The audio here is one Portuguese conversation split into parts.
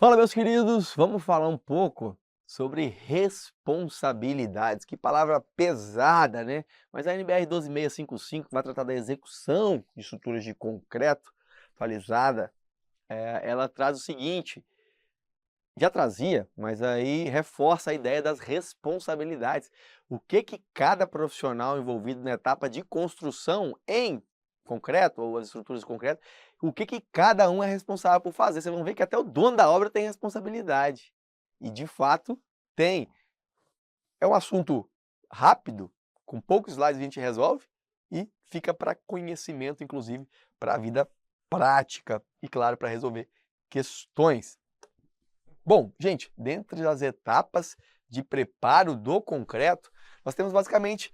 Fala, meus queridos, vamos falar um pouco sobre responsabilidades. Que palavra pesada, né? Mas a NBR 12655 vai tratar da execução de estruturas de concreto atualizada. Ela traz o seguinte, já trazia, mas aí reforça a ideia das responsabilidades. O que cada profissional envolvido na etapa de construção em concreto, ou as estruturas de concreto, o que cada um é responsável por fazer. Vocês vão ver que até o dono da obra tem responsabilidade. E de fato tem. É um assunto rápido, com poucos slides a gente resolve e fica para conhecimento, inclusive para a vida prática e, claro, para resolver questões. Bom, gente, dentre as etapas de preparo do concreto, nós temos basicamente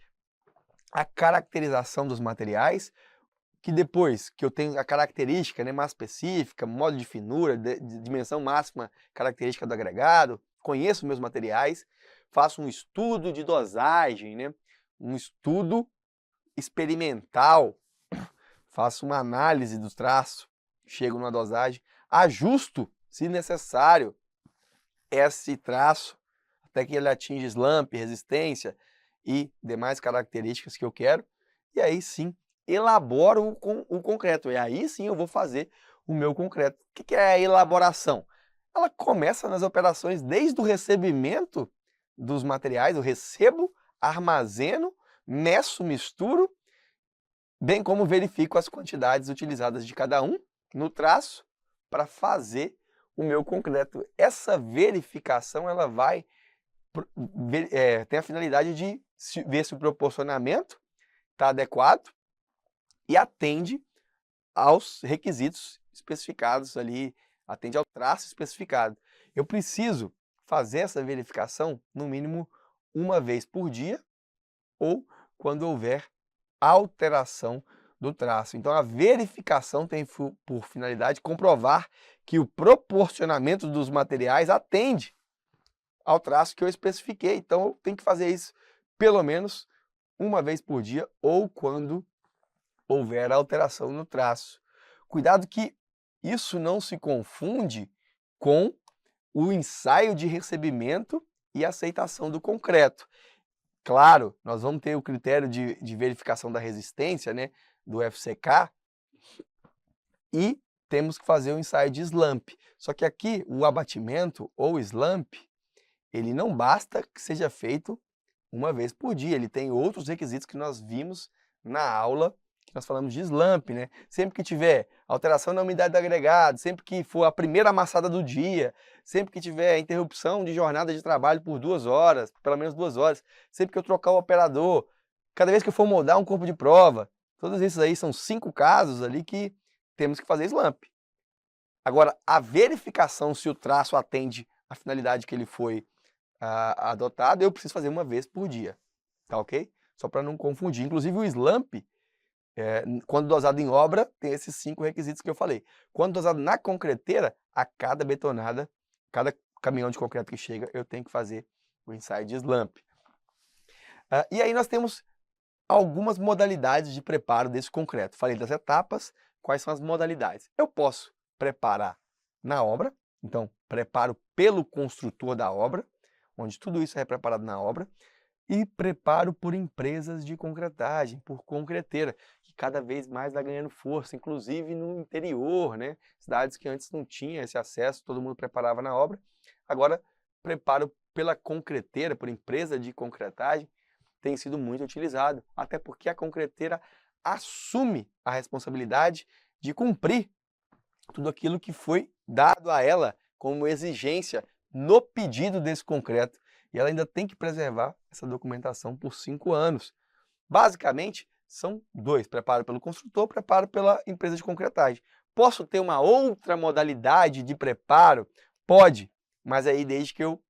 a caracterização dos materiais, que depois que eu tenho a característica, né, mais específica, modo de finura, de dimensão máxima característica do agregado, conheço meus materiais, faço um estudo de dosagem, né, um estudo experimental, faço uma análise do traço, chego numa dosagem, ajusto, se necessário, esse traço até que ele atinja slump, resistência e demais características que eu quero, e aí sim elaboro o concreto, e aí sim eu vou fazer o meu concreto. O que é a elaboração? Ela começa nas operações desde o recebimento dos materiais, eu recebo, armazeno, meço, misturo, bem como verifico as quantidades utilizadas de cada um no traço para fazer o meu concreto. Essa verificação ela vai tem a finalidade de ver se o proporcionamento está adequado e atende aos requisitos especificados ali, atende ao traço especificado. Eu preciso fazer essa verificação no mínimo uma vez por dia ou quando houver alteração do traço. Então a verificação tem por finalidade comprovar que o proporcionamento dos materiais atende ao traço que eu especifiquei. Então eu tenho que fazer isso pelo menos uma vez por dia ou quando houver alteração no traço. Cuidado que isso não se confunde com o ensaio de recebimento e aceitação do concreto. Claro, nós vamos ter o critério de verificação da resistência, né, do FCK, e temos que fazer o ensaio de slump. Só que aqui o abatimento ou slump, ele não basta que seja feito uma vez por dia, ele tem outros requisitos que nós vimos na aula, que nós falamos de slump, né? Sempre que tiver alteração na umidade do agregado, sempre que for a primeira amassada do dia, sempre que tiver interrupção de jornada de trabalho por 2 horas, pelo menos 2 horas, sempre que eu trocar o operador, cada vez que eu for moldar um corpo de prova, todos esses aí são 5 casos ali que temos que fazer slump. Agora, a verificação se o traço atende à finalidade que ele foi adotado, eu preciso fazer uma vez por dia, tá ok? Só para não confundir. Inclusive o slump, quando dosado em obra, tem esses 5 requisitos que eu falei. Quando dosado na concreteira, a cada betonada, cada caminhão de concreto que chega, eu tenho que fazer o ensaio de slump. E aí nós temos algumas modalidades de preparo desse concreto. Falei das etapas, quais são as modalidades? Eu posso preparar na obra, então preparo pelo construtor da obra, onde tudo isso é preparado na obra, e preparo por empresas de concretagem, por concreteira, que cada vez mais vai ganhando força, inclusive no interior, né? Cidades que antes não tinham esse acesso, todo mundo preparava na obra. Agora, preparo pela concreteira, por empresa de concretagem, tem sido muito utilizado, até porque a concreteira assume a responsabilidade de cumprir tudo aquilo que foi dado a ela como exigência no pedido desse concreto. E ela ainda tem que preservar essa documentação por 5 anos. Basicamente, são 2, preparo pelo construtor, preparo pela empresa de concretagem. Posso ter uma outra modalidade de preparo? Pode, mas aí desde que eu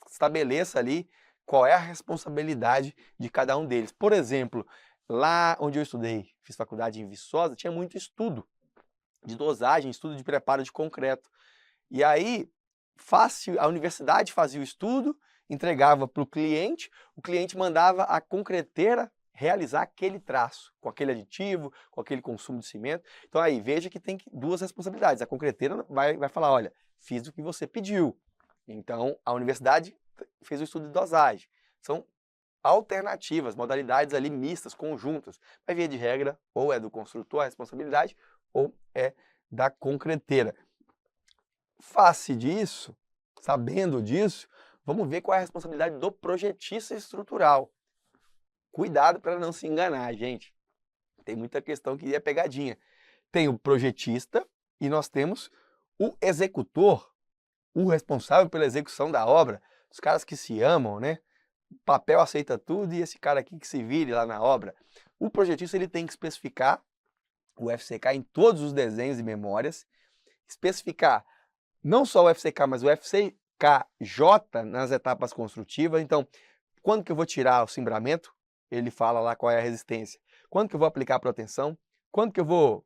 estabeleça ali qual é a responsabilidade de cada um deles. Por exemplo, lá onde eu estudei, fiz faculdade em Viçosa, tinha muito estudo de dosagem, estudo de preparo de concreto. E aí, a universidade fazia o estudo, entregava para o cliente mandava a concreteira realizar aquele traço, com aquele aditivo, com aquele consumo de cimento. Então aí, veja que tem duas responsabilidades. A concreteira vai falar, olha, fiz o que você pediu. Então, a universidade fez o estudo de dosagem. São alternativas, modalidades ali mistas, conjuntas. Mas, via de regra, ou é do construtor a responsabilidade, ou é da concreteira. Face disso, sabendo disso, vamos ver qual é a responsabilidade do projetista estrutural. Cuidado para não se enganar, gente. Tem muita questão que é pegadinha. Tem o projetista e nós temos o executor, o responsável pela execução da obra, os caras que se amam, né? O papel aceita tudo e esse cara aqui que se vire lá na obra. O projetista ele tem que especificar o FCK em todos os desenhos e memórias, especificar não só o FCK, mas o FCKJ nas etapas construtivas. Então, quando que eu vou tirar o cimbramento? Ele fala lá qual é a resistência. Quando que eu vou aplicar a proteção? Quando que eu vou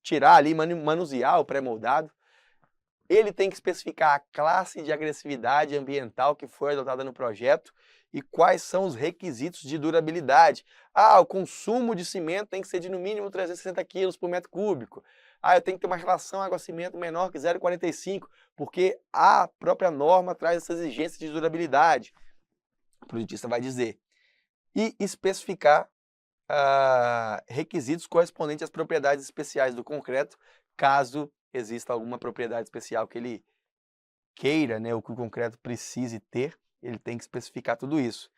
tirar ali, manusear o pré-moldado? Ele tem que especificar a classe de agressividade ambiental que foi adotada no projeto e quais são os requisitos de durabilidade. Ah, o consumo de cimento tem que ser de no mínimo 360 kg por metro cúbico. Ah, eu tenho que ter uma relação água-cimento menor que 0,45, porque a própria norma traz essa exigência de durabilidade. O projetista vai dizer. E especificar requisitos correspondentes às propriedades especiais do concreto, caso exista alguma propriedade especial que ele queira, né, ou que o concreto precise ter, ele tem que especificar tudo isso.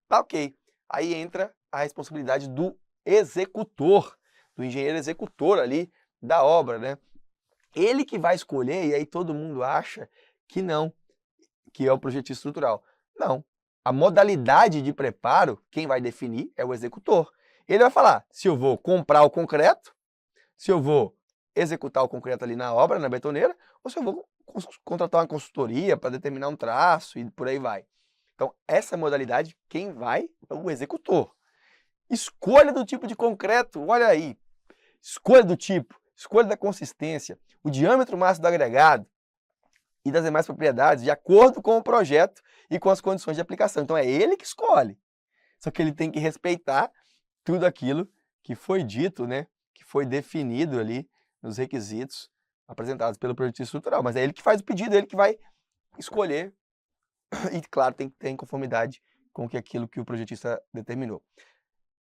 Tá ok. Aí entra a responsabilidade do executor, do engenheiro executor ali da obra, né? Ele que vai escolher, e aí todo mundo acha que não, que é o projetista estrutural. Não. A modalidade de preparo, quem vai definir é o executor. Ele vai falar se eu vou comprar o concreto, se eu vou executar o concreto ali na obra, na betoneira, ou se eu vou contratar uma consultoria para determinar um traço e por aí vai. Então, essa modalidade, quem vai é o executor. Escolha do tipo de concreto, olha aí. Escolha do tipo, escolha da consistência, o diâmetro máximo do agregado e das demais propriedades, de acordo com o projeto e com as condições de aplicação. Então, é ele que escolhe. Só que ele tem que respeitar tudo aquilo que foi dito, né? Que foi definido ali nos requisitos apresentados pelo projetista estrutural. Mas é ele que faz o pedido, é ele que vai escolher. E, claro, tem que ter em conformidade com aquilo que o projetista determinou.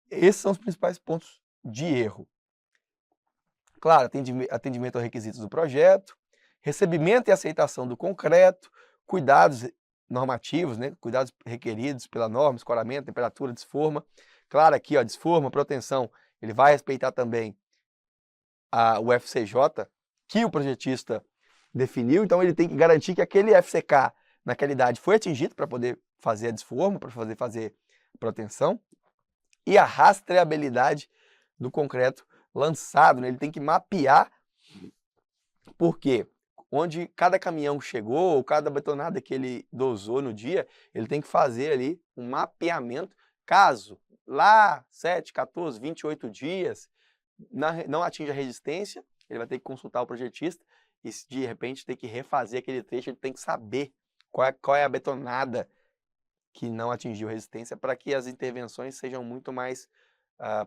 Esses são os principais pontos de erro. Claro, atendimento aos requisitos do projeto, recebimento e aceitação do concreto, cuidados normativos, né? Cuidados requeridos pela norma, escoramento, temperatura, desforma. Claro, aqui, ó, desforma, proteção, ele vai respeitar também o FCJ que o projetista definiu, então ele tem que garantir que aquele FCK naquela idade foi atingido para poder fazer a desforma, para fazer proteção, e a rastreabilidade do concreto lançado, né? Ele tem que mapear, porque onde cada caminhão chegou, ou cada betonada que ele dosou no dia, ele tem que fazer ali um mapeamento, caso lá 7, 14, 28 dias não atinja a resistência, ele vai ter que consultar o projetista e se de repente ter que refazer aquele trecho, ele tem que saber qual é a betonada que não atingiu resistência para que as intervenções sejam muito mais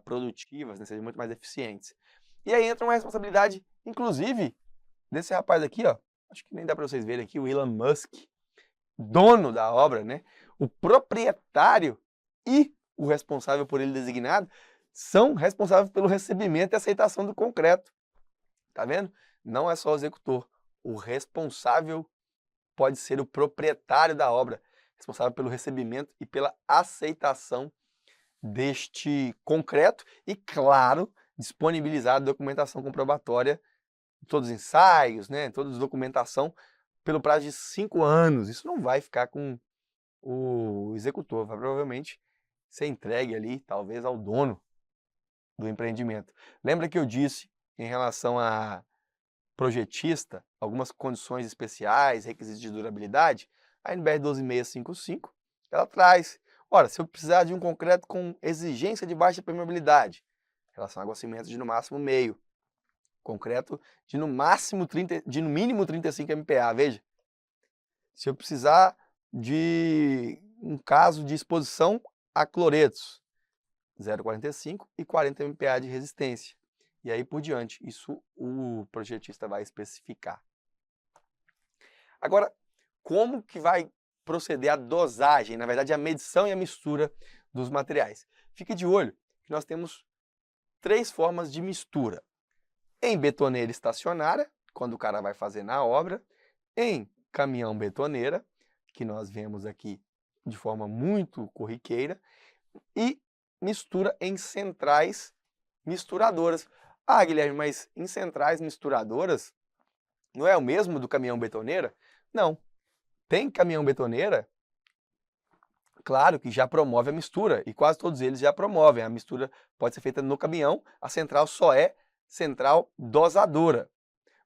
produtivas, né, sejam muito mais eficientes. E aí entra uma responsabilidade, inclusive, desse rapaz aqui, ó, acho que nem dá para vocês verem aqui, o Elon Musk, dono da obra, né, o proprietário e o responsável por ele designado, são responsáveis pelo recebimento e aceitação do concreto. Tá vendo? Não é só o executor. O responsável pode ser o proprietário da obra, responsável pelo recebimento e pela aceitação deste concreto e, claro, disponibilizar a documentação comprobatória, todos os ensaios, né, toda a documentação, pelo prazo de 5 anos. Isso não vai ficar com o executor, vai provavelmente ser entregue ali, talvez, ao dono do empreendimento. Lembra que eu disse em relação a projetista, algumas condições especiais, requisitos de durabilidade? A NBR 12655, ela traz, ora, se eu precisar de um concreto com exigência de baixa permeabilidade, relação a água-cimento de no máximo meio, concreto de no mínimo 35 MPa, veja. Se eu precisar de um caso de exposição a cloretos, 0,45 e 40 MPa de resistência. E aí por diante, isso o projetista vai especificar. Agora, como que vai proceder a dosagem, na verdade a medição e a mistura dos materiais? Fique de olho que nós temos 3 formas de mistura. Em betoneira estacionária, quando o cara vai fazer na obra, em caminhão betoneira, que nós vemos aqui de forma muito corriqueira, e mistura em centrais misturadoras. Ah, Guilherme, mas em centrais misturadoras não é o mesmo do caminhão betoneira? Não. Tem caminhão betoneira, claro que já promove a mistura, e quase todos eles já promovem. A mistura pode ser feita no caminhão, a central só é central dosadora.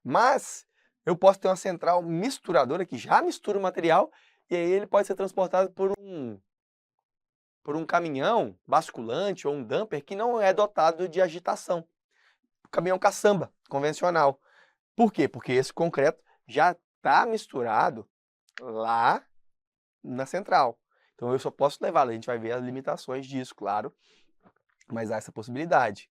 Mas eu posso ter uma central misturadora que já mistura o material, e aí ele pode ser transportado por um caminhão basculante ou um dumper que não é dotado de agitação. Caminhão caçamba, convencional. Por quê? Porque esse concreto já está misturado lá na central. Então eu só posso levá-lo, a gente vai ver as limitações disso, claro, mas há essa possibilidade.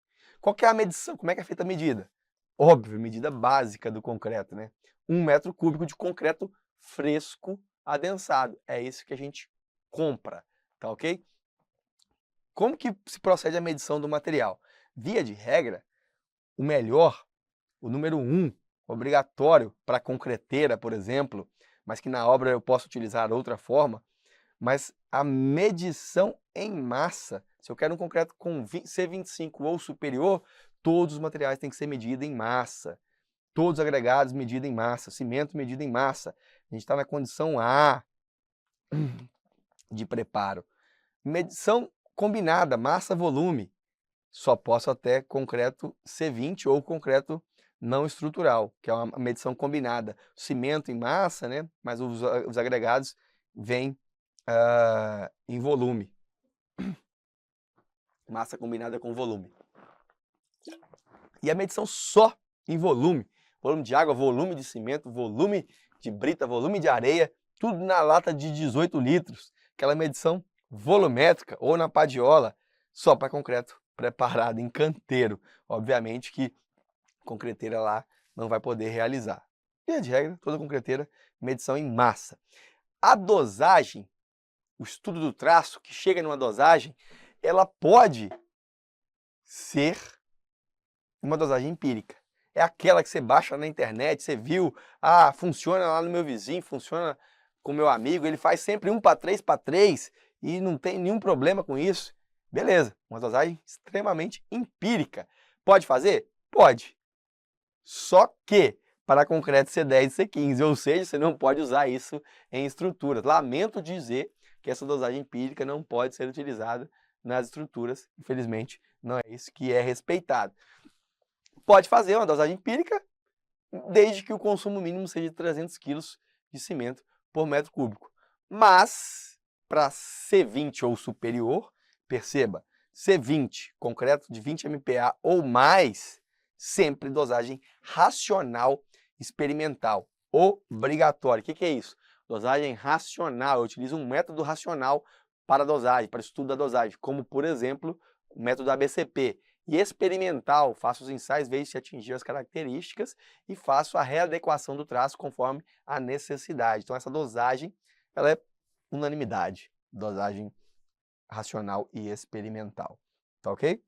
Qual que é a medição? Como é que é feita a medida? Óbvio, medida básica do concreto, né? 1 metro cúbico de concreto fresco adensado. É isso que a gente compra, tá ok? Como que se procede a medição do material? Via de regra, o melhor, o número 1, obrigatório para concreteira, por exemplo, mas que na obra eu posso utilizar outra forma, mas a medição em massa, se eu quero um concreto com C25 ou superior, todos os materiais têm que ser medidos em massa. Todos os agregados medidos em massa, cimento medido em massa. A gente está na condição A de preparo. Medição combinada, massa-volume. Só posso até concreto C20 ou concreto não estrutural, que é uma medição combinada. Cimento em massa, né? Mas os agregados vêm em volume. Massa combinada com volume. E a medição só em volume. Volume de água, volume de cimento, volume de brita, volume de areia, tudo na lata de 18 litros. Aquela medição volumétrica ou na padiola, só para concreto preparado em canteiro. Obviamente que concreteira lá não vai poder realizar. Via de regra, toda concreteira, medição em massa. A dosagem, o estudo do traço que chega numa dosagem, ela pode ser uma dosagem empírica. É aquela que você baixa na internet, você viu, funciona lá no meu vizinho, funciona com meu amigo, ele faz sempre 1:3 e não tem nenhum problema com isso. Beleza, uma dosagem extremamente empírica. Pode fazer? Pode. Só que para concreto C10 e C15, ou seja, você não pode usar isso em estruturas. Lamento dizer que essa dosagem empírica não pode ser utilizada nas estruturas, infelizmente não é isso que é respeitado. Pode fazer uma dosagem empírica, desde que o consumo mínimo seja de 300 kg de cimento por metro cúbico. Mas, para C20 ou superior, perceba, C20, concreto de 20 MPa ou mais, sempre dosagem racional experimental, obrigatória. O que é isso? Dosagem racional, eu utilizo um método racional para dosagem, para estudo da dosagem, como, por exemplo, o método ABCP. E experimental, faço os ensaios, vejo se atingir as características e faço a readequação do traço conforme a necessidade. Então essa dosagem, ela é unanimidade, dosagem racional e experimental. Tá ok?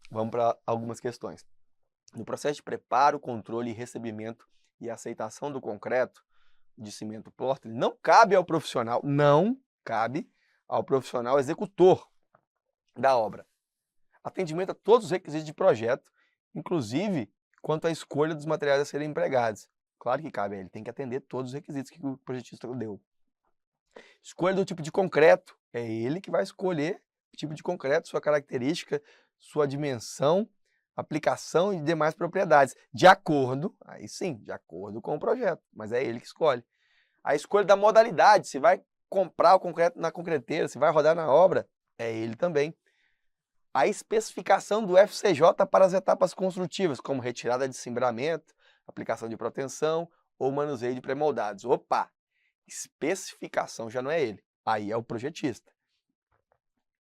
Vamos para algumas questões. No processo de preparo, controle, recebimento e aceitação do concreto de cimento Portland, não cabe ao profissional executor da obra atendimento a todos os requisitos de projeto, inclusive quanto à escolha dos materiais a serem empregados. Claro que cabe, ele tem que atender todos os requisitos que o projetista deu. Escolha do tipo de concreto, é ele que vai escolher o tipo de concreto, sua característica, sua dimensão, aplicação e demais propriedades, de acordo com o projeto, mas é ele que escolhe. A escolha da modalidade, se vai comprar o concreto na concreteira, se vai rodar na obra, é ele também. A especificação do FCJ para as etapas construtivas, como retirada de cimbramento, aplicação de proteção ou manuseio de pré-moldados. Opa! Especificação já não é ele, Aí é o projetista.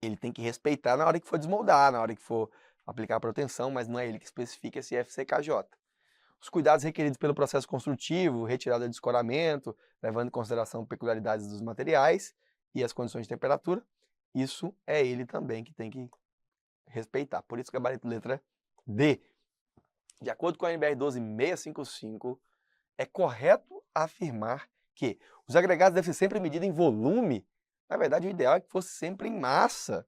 Ele tem que respeitar na hora que for desmoldar, na hora que for aplicar a proteção, mas não é ele que especifica esse FCKJ. Os cuidados requeridos pelo processo construtivo, retirada de escoramento, levando em consideração peculiaridades dos materiais e as condições de temperatura, isso é ele também que tem que respeitar. Por isso, gabarito letra D. De acordo com a NBR 12655, é correto afirmar que os agregados devem ser sempre medidos em volume. Na verdade, o ideal é que fosse sempre em massa,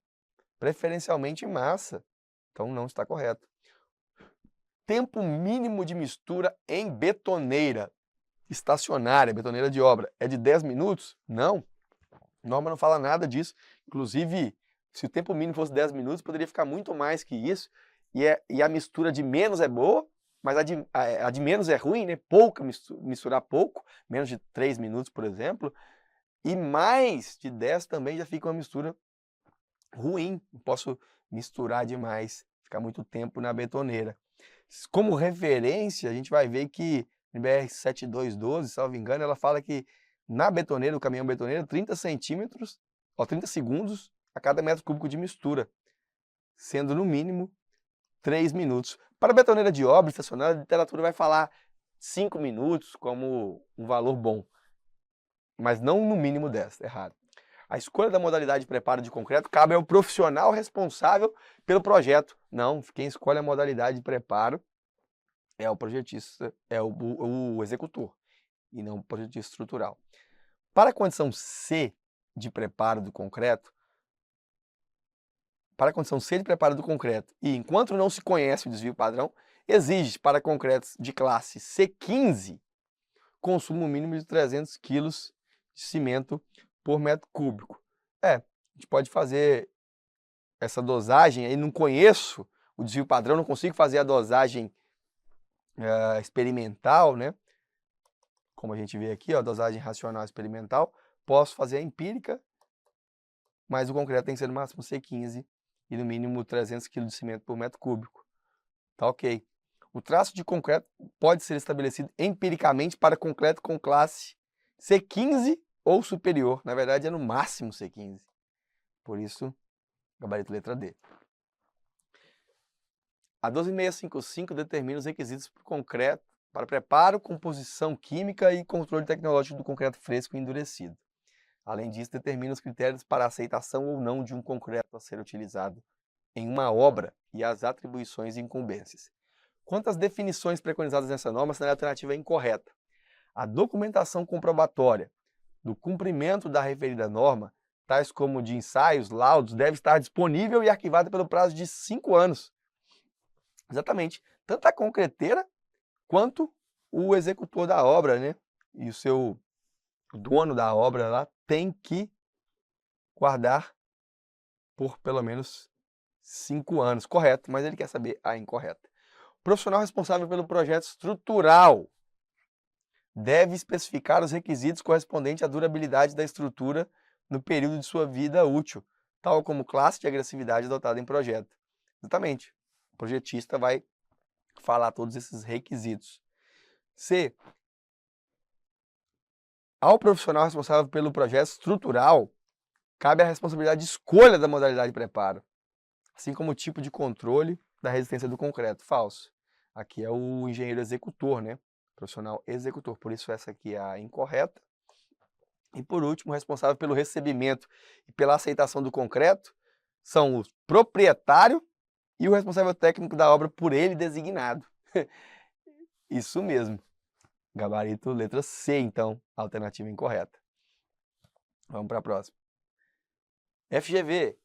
preferencialmente em massa. Então, não está correto. Tempo mínimo de mistura em betoneira estacionária, betoneira de obra, é de 10 minutos? Não. A norma não fala nada disso. Inclusive, se o tempo mínimo fosse 10 minutos, poderia ficar muito mais que isso. E a mistura de menos é boa, mas a de menos é ruim, né? Pouca, misturar pouco, menos de 3 minutos, por exemplo. E mais de 10 também já fica uma mistura ruim. Não posso misturar demais, ficar muito tempo na betoneira. Como referência, a gente vai ver que NBR 7212, salvo engano, ela fala que na betoneira, o caminhão betoneiro, 30 centímetros, 30 segundos a cada metro cúbico de mistura, sendo no mínimo 3 minutos. Para a betoneira de obra estacionária, a literatura vai falar 5 minutos como um valor bom, mas não no mínimo 10, errado. A escolha da modalidade de preparo de concreto cabe ao profissional responsável pelo projeto. Não, quem escolhe a modalidade de preparo é o projetista, é o executor, e não o projetista estrutural. Para a condição C de preparo do concreto, e enquanto não se conhece o desvio padrão, exige para concretos de classe C15 consumo mínimo de 300 kg de cimento por metro cúbico. A gente pode fazer essa dosagem, aí não conheço o desvio padrão, não consigo fazer a dosagem experimental, né? Como a gente vê aqui, ó, dosagem racional experimental, posso fazer a empírica, mas o concreto tem que ser no máximo C15 e no mínimo 300 kg de cimento por metro cúbico. Tá ok. O traço de concreto pode ser estabelecido empiricamente para concreto com classe C15 ou superior. Na verdade, é no máximo C15. Por isso, gabarito letra D. A 12655 determina os requisitos para o concreto, para preparo, composição química e controle tecnológico do concreto fresco e endurecido. Além disso, determina os critérios para aceitação ou não de um concreto a ser utilizado em uma obra e as atribuições e incumbências. Quanto às definições preconizadas nessa norma, essa alternativa é incorreta. A documentação comprobatória do cumprimento da referida norma, tais como de ensaios, laudos, deve estar disponível e arquivada pelo prazo de 5 anos. Exatamente. Tanto a concreteira quanto o executor da obra, né? E o seu dono da obra lá tem que guardar por pelo menos 5 anos. Correto, mas ele quer saber a incorreta. O profissional responsável pelo projeto estrutural deve especificar os requisitos correspondentes à durabilidade da estrutura no período de sua vida útil, tal como classe de agressividade adotada em projeto. Exatamente. O projetista vai falar todos esses requisitos. C. Ao profissional responsável pelo projeto estrutural, cabe a responsabilidade de escolha da modalidade de preparo, assim como o tipo de controle da resistência do concreto. Falso. Aqui é o engenheiro executor, né? Profissional executor. Por isso essa aqui é a incorreta. E por último, o responsável pelo recebimento e pela aceitação do concreto são o proprietário e o responsável técnico da obra por ele designado. Isso mesmo. Gabarito letra C, então, alternativa incorreta. Vamos para a próxima. FGV.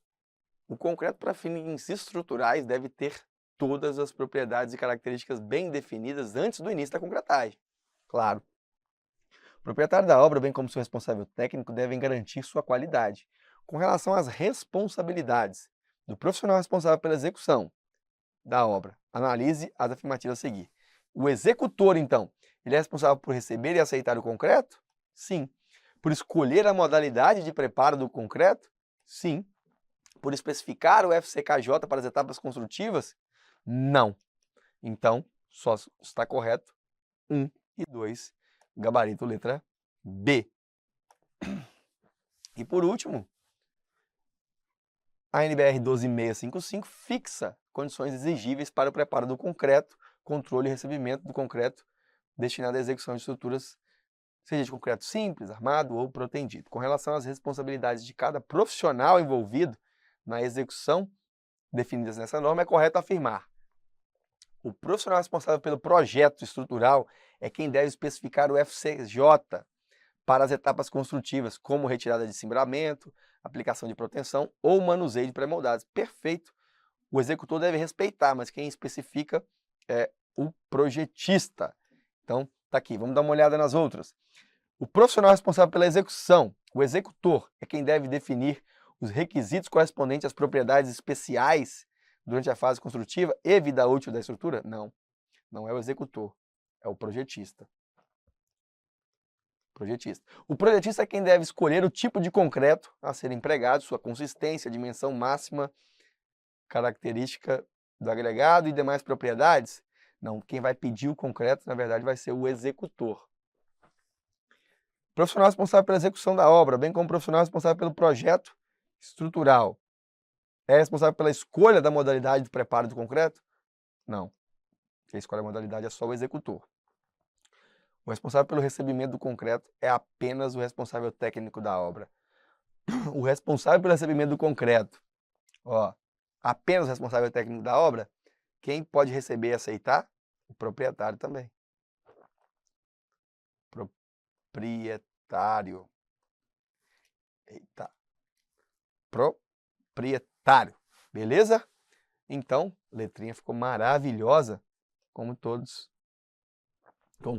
O concreto para fins estruturais deve ter todas as propriedades e características bem definidas antes do início da concretagem. Claro. O proprietário da obra, bem como seu responsável técnico, devem garantir sua qualidade. Com relação às responsabilidades do profissional responsável pela execução da obra, analise as afirmativas a seguir. O executor, então, ele é responsável por receber e aceitar o concreto? Sim. Por escolher a modalidade de preparo do concreto? Sim. Por especificar o FCKJ para as etapas construtivas? Não. Então, só está correto 1 e 2, gabarito letra B. E por último, a NBR 12655 fixa condições exigíveis para o preparo do concreto, controle e recebimento do concreto destinado à execução de estruturas, seja de concreto simples, armado ou protendido. Com relação às responsabilidades de cada profissional envolvido na execução definidas nessa norma, é correto afirmar: o profissional responsável pelo projeto estrutural é quem deve especificar o FCJ para as etapas construtivas, como retirada de cimbramento, aplicação de proteção ou manuseio de pré-moldados. Perfeito. O executor deve respeitar, mas quem especifica é o projetista. Então, tá aqui. Vamos dar uma olhada nas outras. O profissional responsável pela execução, o executor, é quem deve definir os requisitos correspondentes às propriedades especiais durante a fase construtiva e vida útil da estrutura? Não. Não é o executor, é o projetista. O projetista é quem deve escolher o tipo de concreto a ser empregado, sua consistência, dimensão máxima, característica do agregado e demais propriedades. Não, quem vai pedir o concreto, na verdade, vai ser o executor. Profissional responsável pela execução da obra, bem como profissional responsável pelo projeto estrutural. É responsável pela escolha da modalidade do preparo do concreto? Não. Quem escolhe a modalidade é só o executor. O responsável pelo recebimento do concreto é apenas o responsável técnico da obra. O responsável pelo recebimento do concreto, apenas o responsável técnico da obra, quem pode receber e aceitar? O proprietário também. Proprietário. Eita. Proprietário. Beleza? Então, a letrinha ficou maravilhosa, como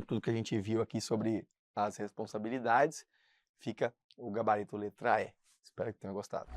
tudo que a gente viu aqui sobre as responsabilidades, fica o gabarito letra E. Espero que tenham gostado.